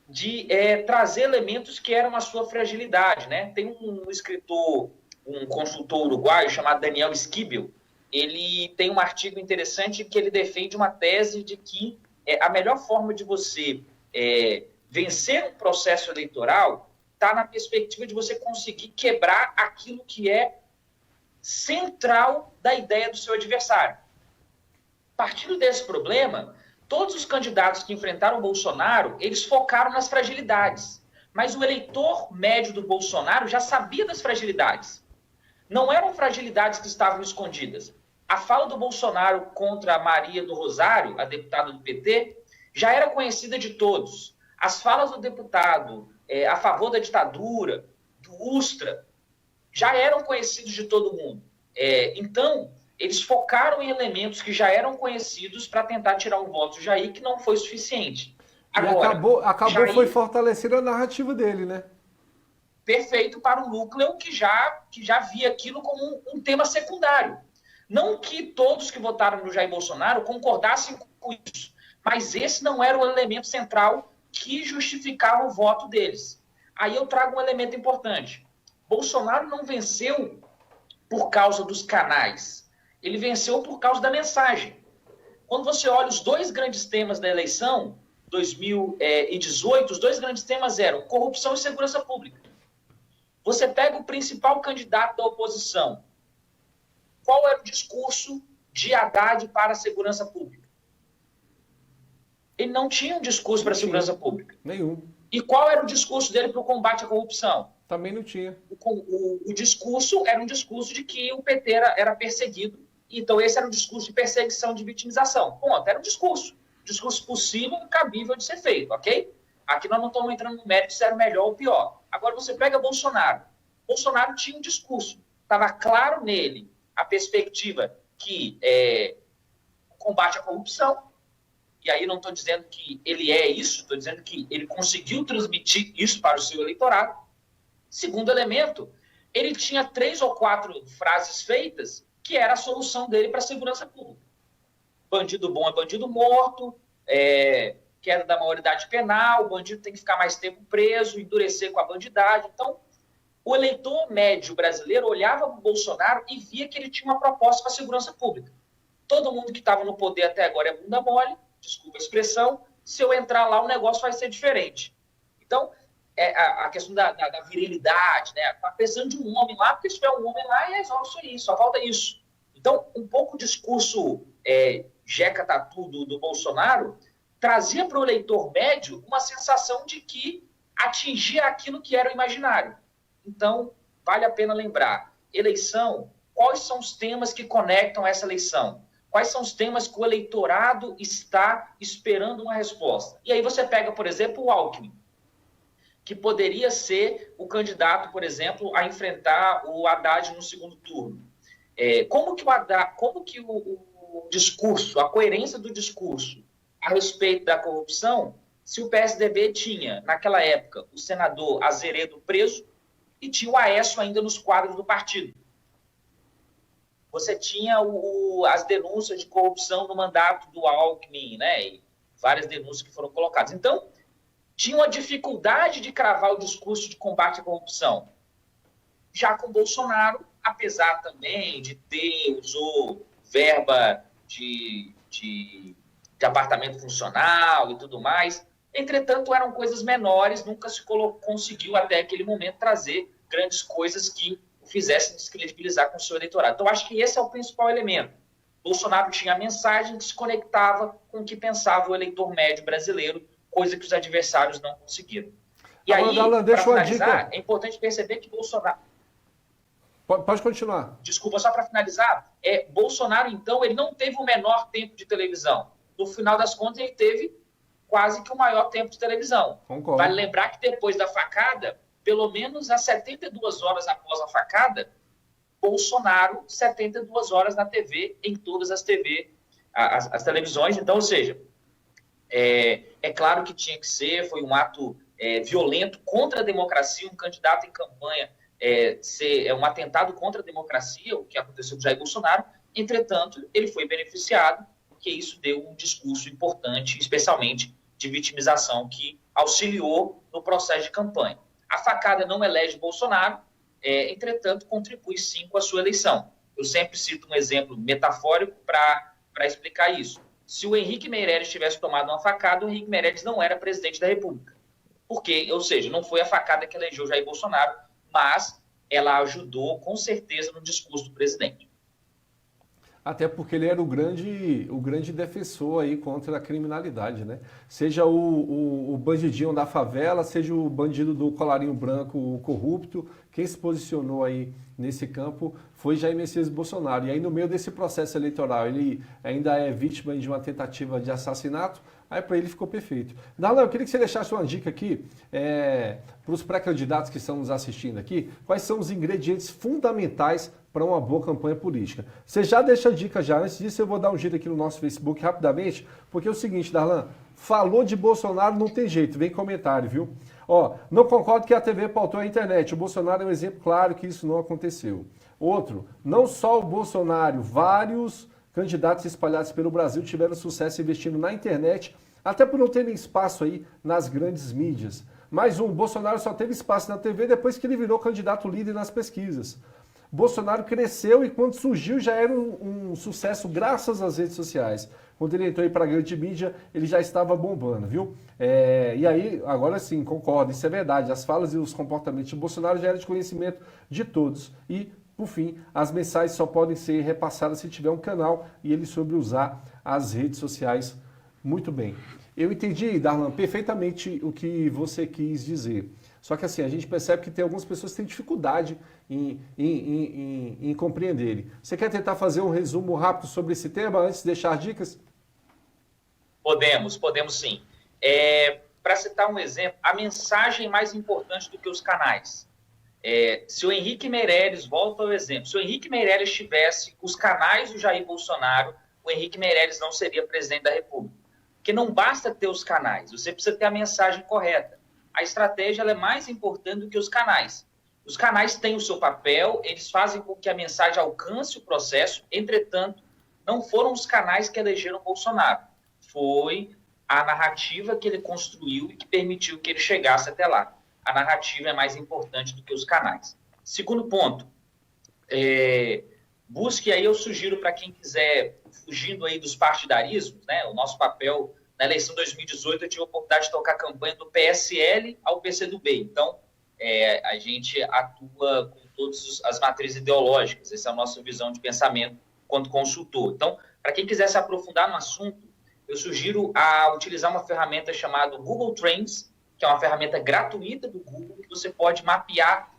de trazer elementos que eram a sua fragilidade, né? Tem um escritor, um consultor uruguaio chamado Daniel Esquivel. Ele tem um artigo interessante que ele defende uma tese de que a melhor forma de você vencer um processo eleitoral está na perspectiva de você conseguir quebrar aquilo que é central da ideia do seu adversário. Partindo desse problema, todos os candidatos que enfrentaram o Bolsonaro, eles focaram nas fragilidades. Mas o eleitor médio do Bolsonaro já sabia das fragilidades. Não eram fragilidades que estavam escondidas. A fala do Bolsonaro contra a Maria do Rosário, a deputada do PT, já era conhecida de todos. As falas do deputado a favor da ditadura, do Ustra, já eram conhecidos de todo mundo. Então, eles focaram em elementos que já eram conhecidos para tentar tirar um voto do Jair, que não foi suficiente. Agora, acabou Jair, foi fortalecendo a narrativa dele, né? Perfeito para o núcleo que já via aquilo como um tema secundário. Não que todos que votaram no Jair Bolsonaro concordassem com isso, mas esse não era o elemento central que justificava o voto deles. Aí eu trago um elemento importante. Bolsonaro não venceu por causa dos canais, ele venceu por causa da mensagem. Quando você olha os 2 grandes temas da eleição, 2018, os dois grandes temas eram corrupção e segurança pública. Você pega o principal candidato da oposição. Qual era o discurso de Haddad para a segurança pública? Ele não tinha um discurso para a segurança pública. Nenhum. E qual era o discurso dele para o combate à corrupção? Também não tinha. O discurso era um discurso de que o PT era perseguido. Então, esse era um discurso de perseguição, de vitimização. Ponto, era um discurso possível e cabível de ser feito, ok? Aqui nós não estamos entrando no mérito se era melhor ou pior. Agora, você pega Bolsonaro. Bolsonaro tinha um discurso. Estava claro nele a perspectiva que o combate à corrupção, e aí não estou dizendo que ele é isso, estou dizendo que ele conseguiu transmitir isso para o seu eleitorado. Segundo elemento, ele tinha 3 ou 4 frases feitas que era a solução dele para a segurança pública. Bandido bom é bandido morto, queda da maioridade penal, o bandido tem que ficar mais tempo preso, endurecer com a bandidagem. Então, o eleitor médio brasileiro olhava para o Bolsonaro e via que ele tinha uma proposta para a segurança pública. Todo mundo que estava no poder até agora é bunda mole, desculpa a expressão, se eu entrar lá o negócio vai ser diferente. Então, a questão da virilidade, né? Tá precisando de um homem lá, porque se tiver um homem lá, resolve isso aí, só falta isso. Então, um pouco o discurso Jeca Tatu do Bolsonaro trazia para o eleitor médio uma sensação de que atingia aquilo que era o imaginário. Então, vale a pena lembrar, eleição, quais são os temas que conectam essa eleição? Quais são os temas que o eleitorado está esperando uma resposta? E aí você pega, por exemplo, o Alckmin, que poderia ser o candidato, por exemplo, a enfrentar o Haddad no segundo turno. Como que o discurso, a coerência do discurso a respeito da corrupção, se o PSDB tinha, naquela época, o senador Azeredo preso e tinha o Aécio ainda nos quadros do partido. Você tinha as denúncias de corrupção no mandato do Alckmin, né? E várias denúncias que foram colocadas. Então, tinha uma dificuldade de cravar o discurso de combate à corrupção. Já com Bolsonaro, apesar também de usou verba de apartamento funcional e tudo mais, entretanto, eram coisas menores, nunca se conseguiu até aquele momento trazer grandes coisas que o fizessem descredibilizar com o seu eleitorado. Então, acho que esse é o principal elemento. Bolsonaro tinha a mensagem que se conectava com o que pensava o eleitor médio brasileiro, coisa que os adversários não conseguiram. E aí, para finalizar, é importante perceber que Bolsonaro... Pode continuar. Desculpa, só para finalizar, Bolsonaro, então, ele não teve o menor tempo de televisão. No final das contas, ele teve quase que o maior tempo de televisão. Concordo. Vale lembrar que depois da facada, pelo menos às 72 horas após a facada, Bolsonaro, 72 horas na TV, em todas as as televisões. Então, ou seja, é claro que tinha que ser, foi um ato violento contra a democracia, um candidato em campanha um atentado contra a democracia, o que aconteceu com Jair Bolsonaro. Entretanto, ele foi beneficiado, porque isso deu um discurso importante, especialmente de vitimização, que auxiliou no processo de campanha. A facada não elege Bolsonaro, entretanto, contribui sim com a sua eleição. Eu sempre cito um exemplo metafórico para explicar isso. Se o Henrique Meirelles tivesse tomado uma facada, o Henrique Meirelles não era presidente da República. Porque, ou seja, não foi a facada que elegeu Jair Bolsonaro, mas ela ajudou, com certeza, no discurso do presidente. Até porque ele era o grande defensor aí contra a criminalidade, né? Seja o bandidinho da favela, seja o bandido do colarinho branco, o corrupto, quem se posicionou aí nesse campo foi Jair Messias Bolsonaro. E aí no meio desse processo eleitoral ele ainda é vítima de uma tentativa de assassinato, aí para ele ficou perfeito. Darlan, eu queria que você deixasse uma dica aqui para os pré-candidatos que estão nos assistindo aqui, quais são os ingredientes fundamentais para uma boa campanha política. Você já deixa a dica já, antes disso eu vou dar um giro aqui no nosso Facebook rapidamente, porque é o seguinte, Darlan, falou de Bolsonaro, não tem jeito, vem comentário, viu? Não concordo que a TV pautou a internet, o Bolsonaro é um exemplo claro que isso não aconteceu. Outro, não só o Bolsonaro, vários candidatos espalhados pelo Brasil tiveram sucesso investindo na internet, até por não terem espaço aí nas grandes mídias. Mais um, Bolsonaro só teve espaço na TV depois que ele virou candidato líder nas pesquisas. Bolsonaro cresceu e quando surgiu já era um sucesso graças às redes sociais. Quando ele entrou aí para a grande mídia, ele já estava bombando, viu? E aí, agora sim, concordo, isso é verdade. As falas e os comportamentos de Bolsonaro já eram de conhecimento de todos. E, por fim, as mensagens só podem ser repassadas se tiver um canal e ele soube usar as redes sociais muito bem. Eu entendi, Darlan, perfeitamente o que você quis dizer. Só que assim, a gente percebe que tem algumas pessoas que têm dificuldade em compreender ele. Você quer tentar fazer um resumo rápido sobre esse tema antes de deixar dicas? Podemos sim. Para citar um exemplo, a mensagem é mais importante do que os canais. Se o Henrique Meirelles, volta ao exemplo, se o Henrique Meirelles tivesse os canais do Jair Bolsonaro, o Henrique Meirelles não seria presidente da República. Porque não basta ter os canais, você precisa ter a mensagem correta. A estratégia ela é mais importante do que os canais. Os canais têm o seu papel, eles fazem com que a mensagem alcance o processo, entretanto, não foram os canais que elegeram Bolsonaro. Foi a narrativa que ele construiu e que permitiu que ele chegasse até lá. A narrativa é mais importante do que os canais. Segundo ponto, busque aí, eu sugiro para quem quiser, fugindo aí dos partidarismos, né, o nosso papel na eleição de 2018, eu tive a oportunidade de tocar a campanha do PSL ao PCdoB. Então, a gente atua com todas as matrizes ideológicas. Essa é a nossa visão de pensamento quanto consultor. Então, para quem quiser se aprofundar no assunto, eu sugiro a utilizar uma ferramenta chamada Google Trends, que é uma ferramenta gratuita do Google, que você pode mapear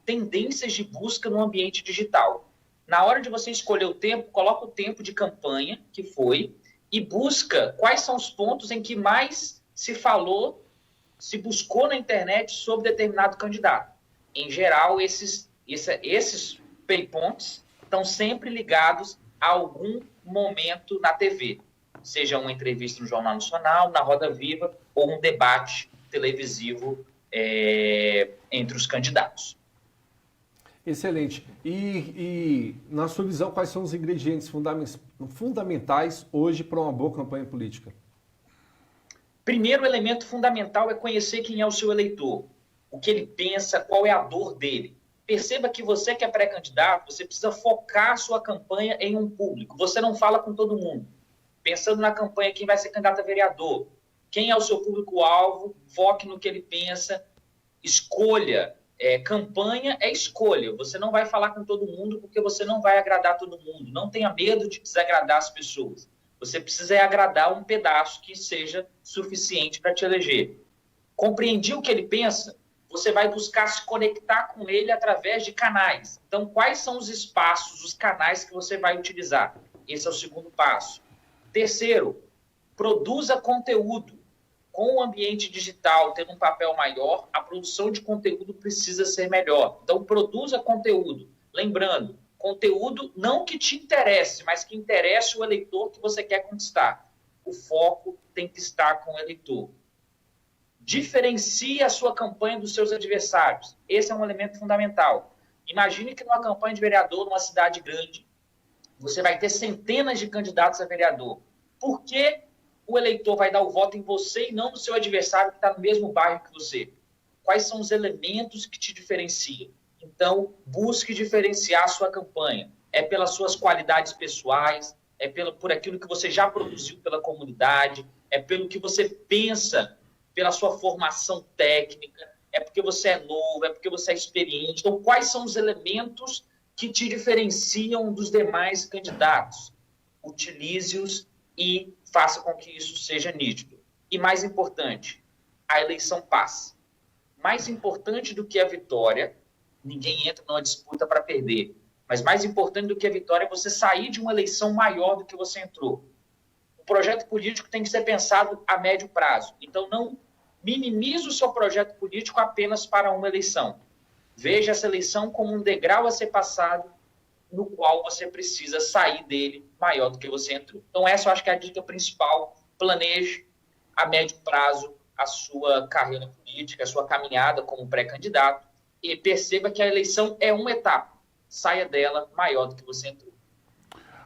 tendências de busca no ambiente digital. Na hora de você escolher o tempo, coloca o tempo de campanha, que foi, e busca quais são os pontos em que mais se falou, se buscou na internet sobre determinado candidato. Em geral, esses pay points estão sempre ligados a algum momento na TV, seja uma entrevista no Jornal Nacional, na Roda Viva, ou um debate televisivo entre os candidatos. Excelente. E na sua visão, quais são os ingredientes fundamentais hoje para uma boa campanha política? Primeiro elemento fundamental é conhecer quem é o seu eleitor, o que ele pensa, qual é a dor dele. Perceba que você que é pré-candidato, você precisa focar a sua campanha em um público. Você não fala com todo mundo. Pensando na campanha, quem vai ser candidato a vereador, quem é o seu público-alvo, foque no que ele pensa, escolha. Campanha é escolha. Você não vai falar com todo mundo porque você não vai agradar todo mundo. Não tenha medo de desagradar as pessoas. Você precisa agradar um pedaço que seja suficiente para te eleger. Compreendi o que ele pensa? Você vai buscar se conectar com ele através de canais. Então, quais são os espaços, os canais que você vai utilizar? Esse é o segundo passo. Terceiro, produza conteúdo. Com o ambiente digital tendo um papel maior, a produção de conteúdo precisa ser melhor. Então, produza conteúdo. Lembrando, conteúdo não que te interesse, mas que interesse o eleitor que você quer conquistar. O foco tem que estar com o eleitor. Diferencie a sua campanha dos seus adversários. Esse é um elemento fundamental. Imagine que numa campanha de vereador, numa cidade grande, você vai ter centenas de candidatos a vereador. Por que o eleitor vai dar o voto em você e não no seu adversário que está no mesmo bairro que você? Quais são os elementos que te diferenciam? Então, busque diferenciar a sua campanha. É pelas suas qualidades pessoais, por aquilo que você já produziu pela comunidade, é pelo que você pensa, pela sua formação técnica, é porque você é novo, é porque você é experiente. Então, quais são os elementos que te diferenciam dos demais candidatos? Utilize-os e faça com que isso seja nítido. E mais importante, a eleição passe. Mais importante do que a vitória, ninguém entra numa disputa para perder, mas mais importante do que a vitória é você sair de uma eleição maior do que você entrou. O projeto político tem que ser pensado a médio prazo. Então, não minimize o seu projeto político apenas para uma eleição. Veja essa eleição como um degrau a ser passado, no qual você precisa sair dele maior do que você entrou. Então, essa eu acho que é a dica principal. Planeje a médio prazo a sua carreira política, a sua caminhada como pré-candidato e perceba que a eleição é uma etapa. Saia dela maior do que você entrou.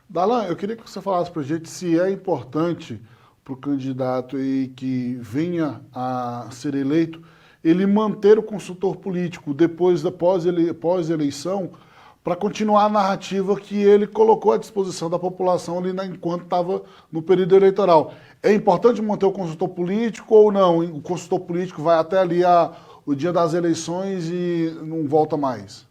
Darlan, eu queria que você falasse para a gente se é importante para o candidato aí que venha a ser eleito, ele manter o consultor político depois da pós-eleição, para continuar a narrativa que ele colocou à disposição da população ali enquanto estava no período eleitoral. É importante manter o consultor político ou não? O consultor político vai até ali o dia das eleições e não volta mais?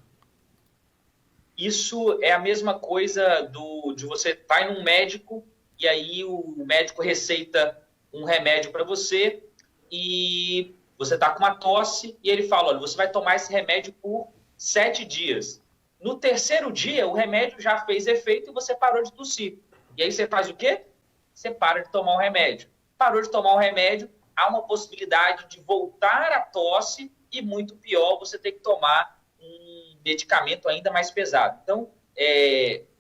Isso é a mesma coisa de você vai num médico e aí o médico receita um remédio para você e você está com uma tosse e ele fala, olha, você vai tomar esse remédio por 7 dias. No terceiro dia, o remédio já fez efeito e você parou de tossir. E aí você faz o quê? Você para de tomar o remédio. Parou de tomar o remédio, há uma possibilidade de voltar à tosse e, muito pior, você ter que tomar um medicamento ainda mais pesado. Então,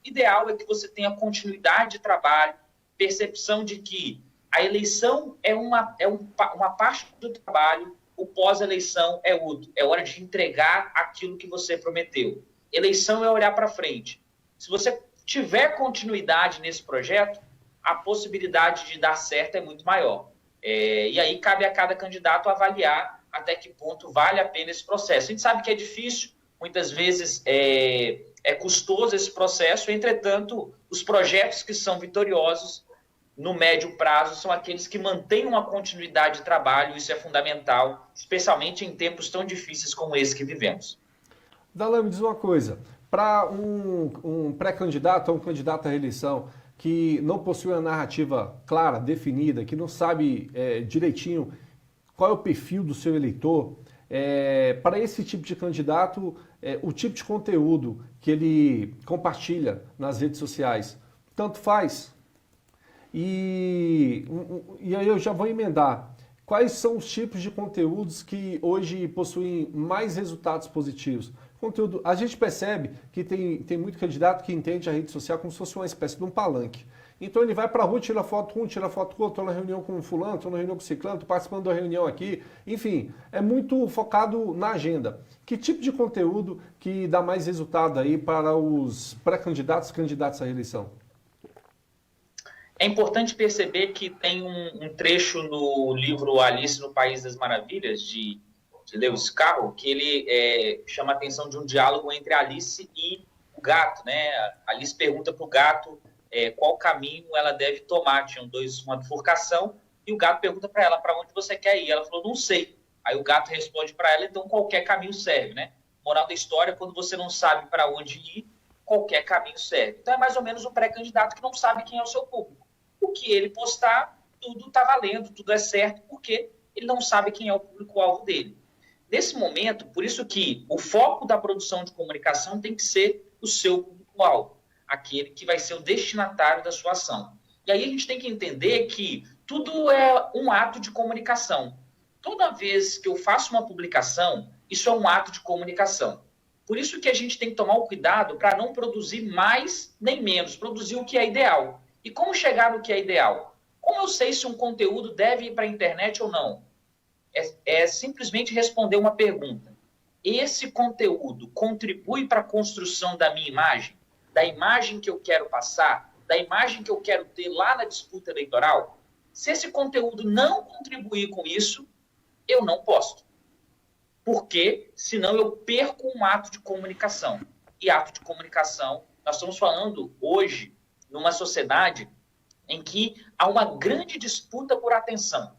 ideal é que você tenha continuidade de trabalho, percepção de que a eleição é uma parte do trabalho, o pós-eleição é outro. É hora de entregar aquilo que você prometeu. Eleição é olhar para frente. Se você tiver continuidade nesse projeto, a possibilidade de dar certo é muito maior. E aí cabe a cada candidato avaliar até que ponto vale a pena esse processo. A gente sabe que é difícil, muitas vezes é custoso esse processo, entretanto, os projetos que são vitoriosos no médio prazo são aqueles que mantêm uma continuidade de trabalho, isso é fundamental, especialmente em tempos tão difíceis como esse que vivemos. Darlan, me diz uma coisa, para um pré-candidato ou um candidato à reeleição que não possui uma narrativa clara, definida, que não sabe direitinho qual é o perfil do seu eleitor, para esse tipo de candidato, o tipo de conteúdo que ele compartilha nas redes sociais, tanto faz. E aí eu já vou emendar. Quais são os tipos de conteúdos que hoje possuem mais resultados positivos? Conteúdo, a gente percebe que tem muito candidato que entende a rede social como se fosse uma espécie de um palanque. Então ele vai para a rua, tira foto com um, tira foto com outro, estou na reunião com fulano, estou na reunião com ciclano, estou participando da reunião aqui. Enfim, é muito focado na agenda. Que tipo de conteúdo que dá mais resultado aí para os pré-candidatos e candidatos à reeleição? É importante perceber que tem um trecho no livro Alice no País das Maravilhas, de Lewis Carroll, que ele chama a atenção de um diálogo entre Alice e o gato, né? A Alice pergunta para o gato qual caminho ela deve tomar. Tinham uma bifurcação e o gato pergunta para ela, para onde você quer ir? Ela falou, não sei. Aí o gato responde para ela, então qualquer caminho serve, né? Moral da história, quando você não sabe para onde ir, qualquer caminho serve. Então é mais ou menos um pré-candidato que não sabe quem é o seu público. O que ele postar, tudo está valendo, tudo é certo, porque ele não sabe quem é o público-alvo dele. Nesse momento, por isso que o foco da produção de comunicação tem que ser o seu público-alvo, aquele que vai ser o destinatário da sua ação. E aí a gente tem que entender que tudo é um ato de comunicação. Toda vez que eu faço uma publicação, isso é um ato de comunicação. Por isso que a gente tem que tomar o cuidado para não produzir mais nem menos, produzir o que é ideal. E como chegar no que é ideal? Como eu sei se um conteúdo deve ir para a internet ou não? É simplesmente responder uma pergunta. Esse conteúdo contribui para a construção da minha imagem? Da imagem que eu quero passar? Da imagem que eu quero ter lá na disputa eleitoral? Se esse conteúdo não contribuir com isso, eu não posto. Porque senão eu perco um ato de comunicação. E ato de comunicação, nós estamos falando hoje numa sociedade em que há uma grande disputa por atenção.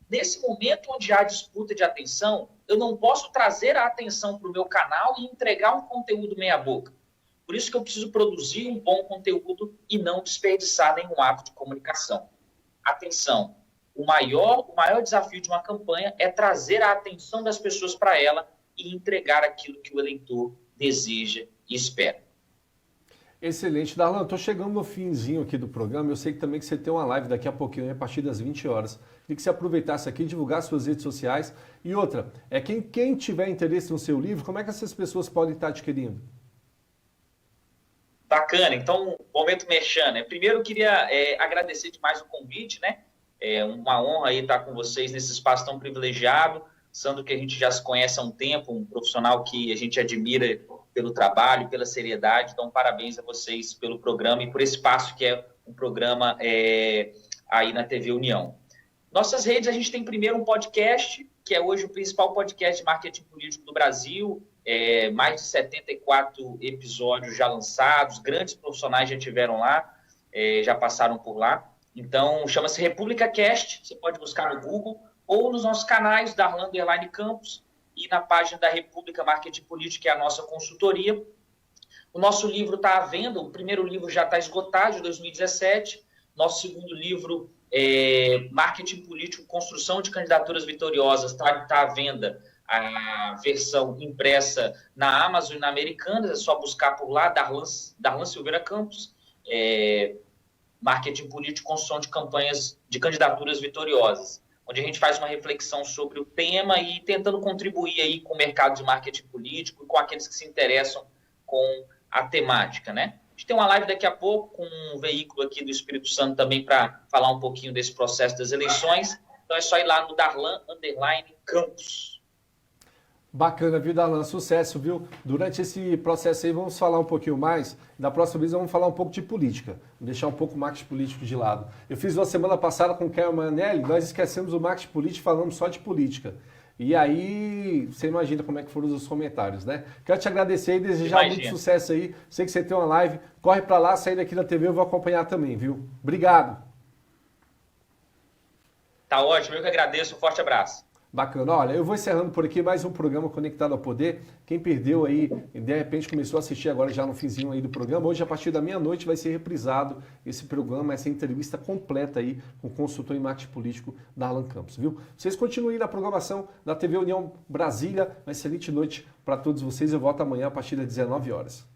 Nesse momento onde há disputa de atenção, eu não posso trazer a atenção para o meu canal e entregar um conteúdo meia boca. Por isso que eu preciso produzir um bom conteúdo e não desperdiçar nenhum ato de comunicação. Atenção, o maior desafio de uma campanha é trazer a atenção das pessoas para ela e entregar aquilo que o eleitor deseja e espera. Excelente. Darlan, estou chegando no finzinho aqui do programa. Eu sei que também que você tem uma live daqui a pouquinho, a partir das 20 horas. Queria que você aproveitasse aqui, divulgasse suas redes sociais. E outra, quem tiver interesse no seu livro, como é que essas pessoas podem estar adquirindo? Bacana. Então, momento merchan, né? Primeiro, eu queria agradecer demais o convite, né? É uma honra aí estar com vocês nesse espaço tão privilegiado. Sandro, que a gente já se conhece há um tempo, um profissional que a gente admira pelo trabalho, pela seriedade. Então, parabéns a vocês pelo programa e por esse espaço que é um programa aí na TV União. Nossas redes, a gente tem primeiro um podcast, que é hoje o principal podcast de marketing político do Brasil. mais de 74 episódios já lançados, grandes profissionais já tiveram lá, já passaram por lá. Então, chama-se República Cast, você pode buscar no Google, ou nos nossos canais, Darlan _ Campos, e na página da República Marketing Político, que é a nossa consultoria. O nosso livro está à venda, o primeiro livro já está esgotado, de 2017. Nosso segundo livro, Marketing Político, Construção de Candidaturas Vitoriosas, está à venda, a versão impressa na Amazon e na Americanas, é só buscar por lá, Darlan Silveira Campos, Marketing Político, Construção de Campanhas de Candidaturas Vitoriosas, onde a gente faz uma reflexão sobre o tema e tentando contribuir aí com o mercado de marketing político e com aqueles que se interessam com a temática, né? A gente tem uma live daqui a pouco com um veículo aqui do Espírito Santo também para falar um pouquinho desse processo das eleições. Então é só ir lá no Darlan _ Campos. Bacana, viu, Darlan? Sucesso, viu? Durante esse processo aí vamos falar um pouquinho mais. Da próxima vez vamos falar um pouco de política. Vou deixar um pouco o marketing político de lado. Eu fiz uma semana passada com o Caio Manelli, nós esquecemos o marketing político, falamos só de política. E aí, você imagina como é que foram os comentários, né? Quero te agradecer e desejar muito sucesso aí. Sei que você tem uma live. Corre pra lá, sair daqui da TV, eu vou acompanhar também, viu? Obrigado. Tá ótimo, eu que agradeço. Um forte abraço. Bacana. Olha, eu vou encerrando por aqui mais um programa Conectado ao Poder. Quem perdeu aí, de repente começou a assistir agora já no finzinho aí do programa, hoje a partir da meia-noite vai ser reprisado esse programa, essa entrevista completa aí com o consultor em marketing político Darlan Campos, viu? Vocês continuem na programação da TV União Brasília. Uma excelente noite para todos vocês. Eu volto amanhã a partir das 19 horas.